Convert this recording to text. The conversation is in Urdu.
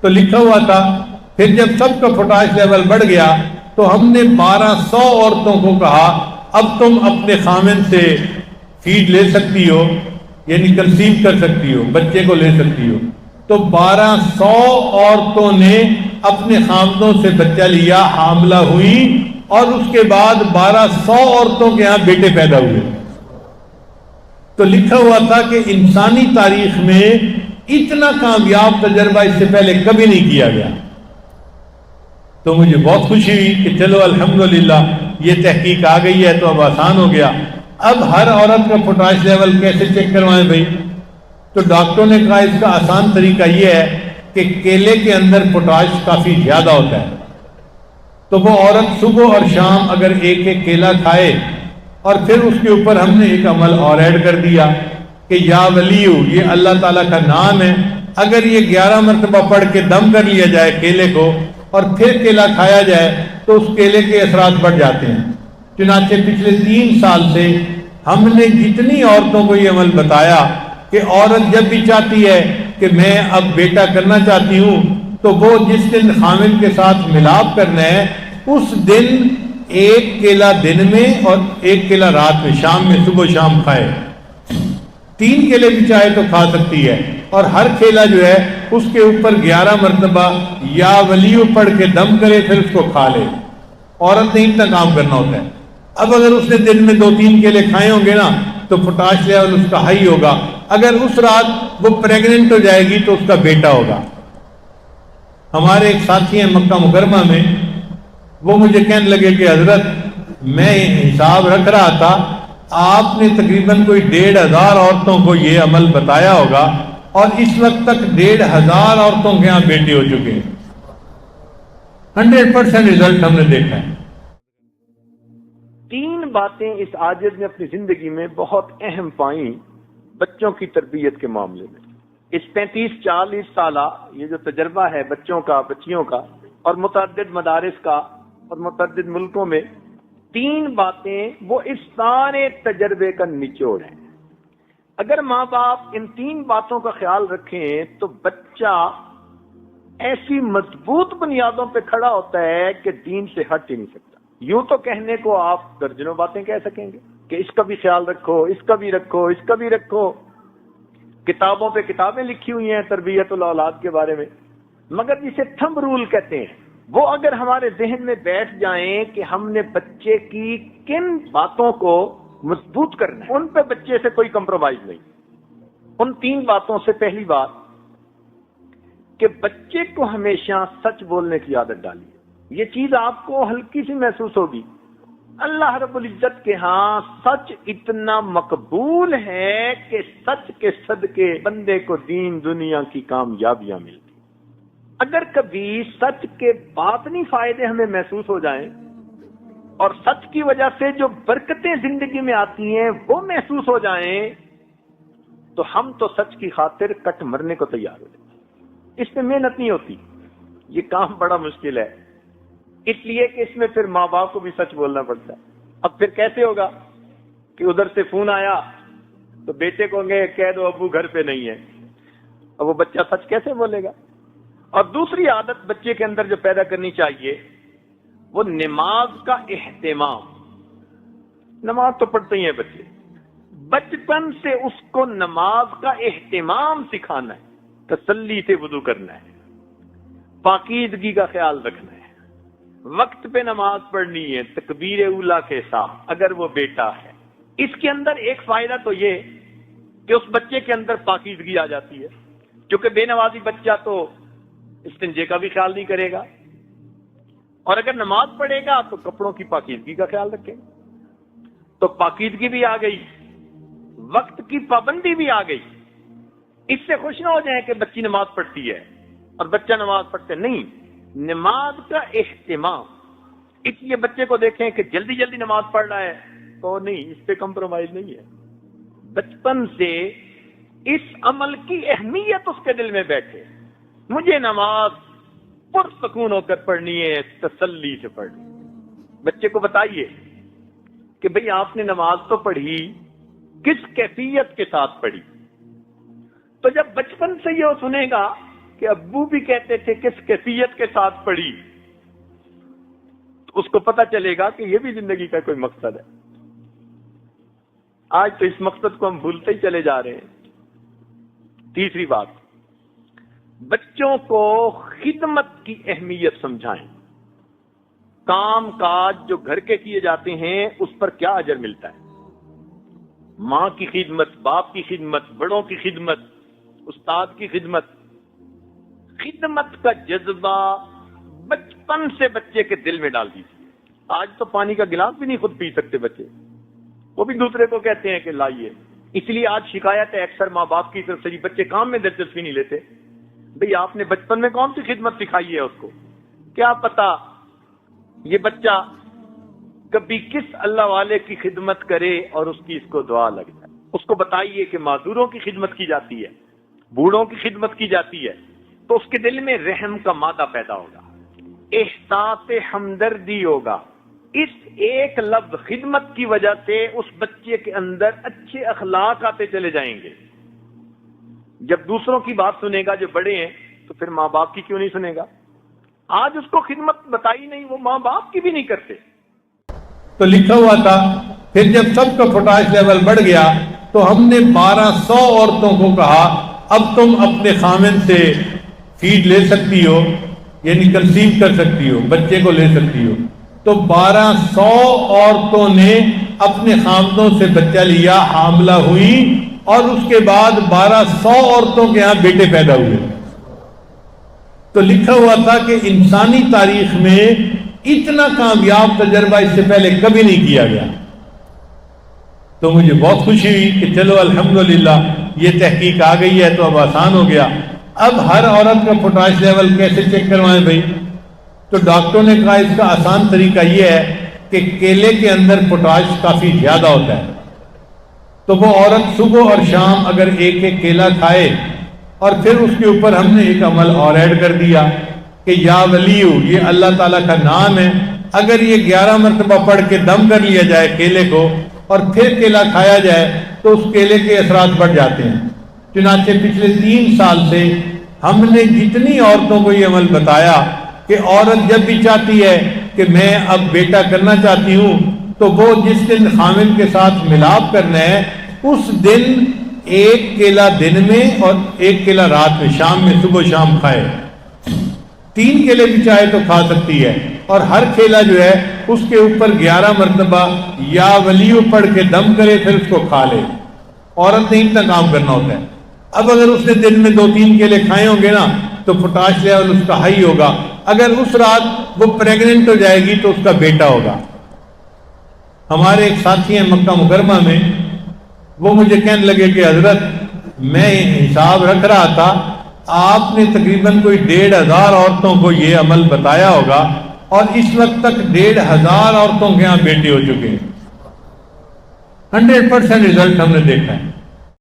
تو لکھا ہوا تھا پھر جب سب کا پوٹاش لیول بڑھ گیا تو ہم نے 1200 عورتوں کو کہا اب تم اپنے خامن سے فیڈ لے سکتی ہو، یعنی کنسیو کر سکتی ہو، بچے کو لے سکتی ہو۔ تو 1200 عورتوں نے اپنے خامدوں سے بچہ لیا، حاملہ ہوئی، اور اس کے بعد 1200 عورتوں کے ہاں بیٹے پیدا ہوئے۔ تو لکھا ہوا تھا کہ انسانی تاریخ میں اتنا کامیاب تجربہ اس سے پہلے کبھی نہیں کیا گیا۔ تو مجھے بہت خوشی ہوئی کہ چلو الحمدللہ یہ تحقیق آ گئی ہے تو اب آسان ہو گیا۔ اب ہر عورت کا پوٹاش لیول کیسے چیک کروائیں بھائی؟ تو ڈاکٹروں نے کہا اس کا آسان طریقہ یہ ہے کہ کیلے کے اندر پوٹاش کافی زیادہ ہوتا ہے، تو وہ عورت صبح اور شام اگر ایک ایک کیلا کھائے، اور پھر اس کے اوپر ہم نے ایک عمل اور ایڈ کر دیا کہ یا ولیو، یہ اللہ تعالیٰ کا نام ہے، اگر یہ 11 مرتبہ پڑھ کے دم کر لیا جائے کیلے کو اور پھر کیلا کھایا جائے تو اس کیلے کے اثرات بڑھ جاتے ہیں۔ چنانچہ پچھلے 3 سال سے ہم نے جتنی عورتوں کو یہ عمل بتایا کہ عورت جب بھی چاہتی ہے کہ میں اب بیٹا کرنا چاہتی ہوں تو وہ جس دن خامن کے ساتھ ملاپ کرنا ہے اس دن ایک کیلا دن میں اور ایک کیلا رات میں، شام میں، صبح شام کھائے۔ 3 کیلے بھی چاہے تو کھا سکتی ہے، اور ہر کیلا جو ہے اس کے اوپر 11 مرتبہ یا ولیو پڑھ کے دم کرے، پھر اس کو کھا لے۔ عورت نے اتنا کام کرنا ہوتا ہے۔ اب اگر اس نے دن میں 2-3 کیلے کھائے ہوں گے نا تو پوٹاش لیول اس کا ہائی ہوگا۔ اگر اس رات وہ پریگننٹ ہو جائے گی تو اس کا بیٹا ہوگا۔ ہمارے ایک ساتھی ہیں مکہ مکرمہ میں، وہ مجھے کہنے لگے کہ حضرت میں حساب رکھ رہا تھا، آپ نے تقریباً کوئی 1500 عورتوں کو یہ عمل بتایا ہوگا اور اس وقت تک 1500 عورتوں کے ہاں بیٹے ہو چکے ہیں۔ 100% رزلٹ ہم نے دیکھا ہے۔ 3 باتیں اس عاجز نے اپنی زندگی میں بہت اہم پائیں بچوں کی تربیت کے معاملے میں۔ اس 35-40 سالہ یہ جو تجربہ ہے بچوں کا، بچیوں کا، اور متعدد مدارس کا اور متعدد ملکوں میں، 3 باتیں وہ اس سارے تجربے کا نچوڑ ہے۔ اگر ماں باپ ان 3 باتوں کا خیال رکھیں تو بچہ ایسی مضبوط بنیادوں پہ کھڑا ہوتا ہے کہ دین سے ہٹ ہی نہیں سکتا۔ یوں تو کہنے کو آپ درجنوں باتیں کہہ سکیں گے کہ اس کا بھی خیال رکھو، اس کا بھی رکھو، اس کا بھی رکھو، کتابوں پہ کتابیں لکھی ہوئی ہیں تربیت الاولاد کے بارے میں، مگر جسے تھمب رول کہتے ہیں وہ اگر ہمارے ذہن میں بیٹھ جائیں کہ ہم نے بچے کی کن باتوں کو مضبوط کرنا ہے، ان پہ بچے سے کوئی کمپرومائز نہیں۔ ان 3 باتوں سے پہلی بات کہ بچے کو ہمیشہ سچ بولنے کی عادت ڈالیے۔ یہ چیز آپ کو ہلکی سی محسوس ہوگی، اللہ رب العزت کے ہاں سچ اتنا مقبول ہے کہ سچ کے صدقے بندے کو دین دنیا کی کامیابیاں ملتی۔ اگر کبھی سچ کے باطنی فائدے ہمیں محسوس ہو جائیں اور سچ کی وجہ سے جو برکتیں زندگی میں آتی ہیں وہ محسوس ہو جائیں تو ہم تو سچ کی خاطر کٹ مرنے کو تیار ہو جائیں۔ اس میں محنت نہیں ہوتی، یہ کام بڑا مشکل ہے، اس لیے کہ اس میں پھر ماں باپ کو بھی سچ بولنا پڑتا ہے۔ اب پھر کیسے ہوگا کہ ادھر سے فون آیا تو بیٹے کو کہہ دو ابو گھر پہ نہیں ہے، اب وہ بچہ سچ کیسے بولے گا؟ اور دوسری عادت بچے کے اندر جو پیدا کرنی چاہیے وہ نماز کا اہتمام۔ نماز تو پڑھتے ہی ہیں بچے، بچپن سے اس کو نماز کا اہتمام سکھانا ہے، تسلی سے وضو کرنا ہے، پاکیزگی کا خیال رکھنا ہے، وقت پہ نماز پڑھنی ہے تکبیر اولا کے ساتھ اگر وہ بیٹا ہے۔ اس کے اندر ایک فائدہ تو یہ کہ اس بچے کے اندر پاکیزگی آ جاتی ہے، کیونکہ بے نمازی بچہ تو استنجے کا بھی خیال نہیں کرے گا، اور اگر نماز پڑھے گا تو کپڑوں کی پاکیزگی کا خیال رکھے گا، تو پاکیزگی بھی آ گئی، وقت کی پابندی بھی آ گئی۔ اس سے خوش نہ ہو جائیں کہ بچی نماز پڑھتی ہے اور بچہ نماز پڑھتے نہیں، نماز کا اہتمام۔ اس لیے بچے کو دیکھیں کہ جلدی جلدی نماز پڑھ رہا ہے تو نہیں، اس پہ کمپرومائز نہیں ہے۔ بچپن سے اس عمل کی اہمیت اس کے دل میں بیٹھے، مجھے نماز پرسکون ہو کر پڑھنی ہے، تسلی سے پڑھنی ہے۔ بچے کو بتائیے کہ بھئی آپ نے نماز تو پڑھی، کس کیفیت کے ساتھ پڑھی؟ تو جب بچپن سے یہ سنے گا کہ ابو بھی کہتے تھے کس کیفیت کے ساتھ پڑھی، تو اس کو پتہ چلے گا کہ یہ بھی زندگی کا کوئی مقصد ہے۔ آج تو اس مقصد کو ہم بھولتے ہی چلے جا رہے ہیں۔ تیسری بات، بچوں کو خدمت کی اہمیت سمجھائیں۔ کام کاج جو گھر کے کیے جاتے ہیں اس پر کیا اجر ملتا ہے، ماں کی خدمت، باپ کی خدمت، بڑوں کی خدمت، استاد کی خدمت۔ خدمت کا جذبہ بچپن سے بچے کے دل میں ڈال دیجیے۔ آج تو پانی کا گلاس بھی نہیں خود پی سکتے بچے، وہ بھی دوسرے کو کہتے ہیں کہ لائیے۔ اس لیے آج شکایت ہے اکثر ماں باپ کی طرف سے، بچے کام میں دلچسپی نہیں لیتے۔ بھئی آپ نے بچپن میں کون سی خدمت سکھائی ہے اس کو؟ کیا پتا یہ بچہ کبھی کس اللہ والے کی خدمت کرے اور اس کی اس کو دعا لگ جائے۔ اس کو بتائیے کہ معذوروں کی خدمت کی جاتی ہے، بوڑھوں کی خدمت کی جاتی ہے، تو اس کے دل میں رحم کا مادہ پیدا ہوگا، احساس ہمدردی ہوگا۔ اس ایک لفظ خدمت کی وجہ سے اس بچے کے اندر اچھے اخلاق آتے چلے جائیں گے۔ جب دوسروں کی بات سنے گا جو بڑے ہیں تو پھر ماں باپ کی کیوں نہیں سنے گا؟ آج اس کو خدمت بتائی نہیں، وہ ماں باپ کی بھی نہیں کرتے۔ تو لکھا ہوا تھا پھر جب سب کا پوٹاش لیول بڑھ گیا تو ہم نے 1200 عورتوں کو کہا اب تم اپنے خامن سے فیڈ لے سکتی ہو، یعنی کنسیو کر سکتی ہو، بچے کو لے سکتی ہو۔ تو 1200 عورتوں نے اپنے خامدوں سے بچہ لیا، حاملہ ہوئی، اور اس کے بعد 1200 عورتوں کے ہاں بیٹے پیدا ہوئے۔ تو لکھا ہوا تھا کہ انسانی تاریخ میں اتنا کامیاب تجربہ اس سے پہلے کبھی نہیں کیا گیا۔ تو مجھے بہت خوشی ہوئی کہ چلو الحمدللہ یہ تحقیق آ گئی ہے تو اب آسان ہو گیا۔ اب ہر عورت کا پوٹاش لیول کیسے چیک کروائیں بھائی؟ تو ڈاکٹروں نے کہا اس کا آسان طریقہ یہ ہے کہ کیلے کے اندر پوٹاش کافی زیادہ ہوتا ہے، تو وہ عورت صبح اور شام اگر ایک ایک کیلا کھائے، اور پھر اس کے اوپر ہم نے ایک عمل اور ایڈ کر دیا کہ یا ولیو، یہ اللہ تعالیٰ کا نام ہے، اگر یہ 11 مرتبہ پڑھ کے دم کر لیا جائے کیلے کو اور پھر کیلا کھایا جائے تو اس کیلے کے اثرات بڑھ جاتے ہیں۔ چنانچہ پچھلے 3 سال سے ہم نے جتنی عورتوں کو یہ عمل بتایا کہ عورت جب بھی چاہتی ہے کہ میں اب بیٹا کرنا چاہتی ہوں تو وہ جس دن خامن کے ساتھ ملاپ کرنا ہے اس دن 1 کیلا دن میں اور 1 کیلا رات میں، شام میں، صبح شام کھائے۔ 3 کیلے بھی چاہے تو کھا سکتی ہے، اور ہر کیلا جو ہے اس کے اوپر 11 مرتبہ یا ولیو پڑھ کے دم کرے، پھر اس کو کھا لے۔ عورت نے اتنا کام کرنا ہوتا ہے۔ اب اگر اس نے دن میں 2-3 کیلے کھائے ہوں گے نا تو پوٹاش لیول اس کا ہائی ہوگا۔ اگر اس رات وہ پریگننٹ ہو جائے گی تو اس کا بیٹا ہوگا۔ ہمارے ایک ساتھی ہیں مکہ مکرمہ میں، وہ مجھے کہنے لگے کہ حضرت میں حساب رکھ رہا تھا، آپ نے تقریباً کوئی 1500 عورتوں کو یہ عمل بتایا ہوگا اور اس وقت تک 1500 عورتوں کے ہاں بیٹے ہو چکے ہیں۔ 100% رزلٹ ہم نے دیکھا ہے۔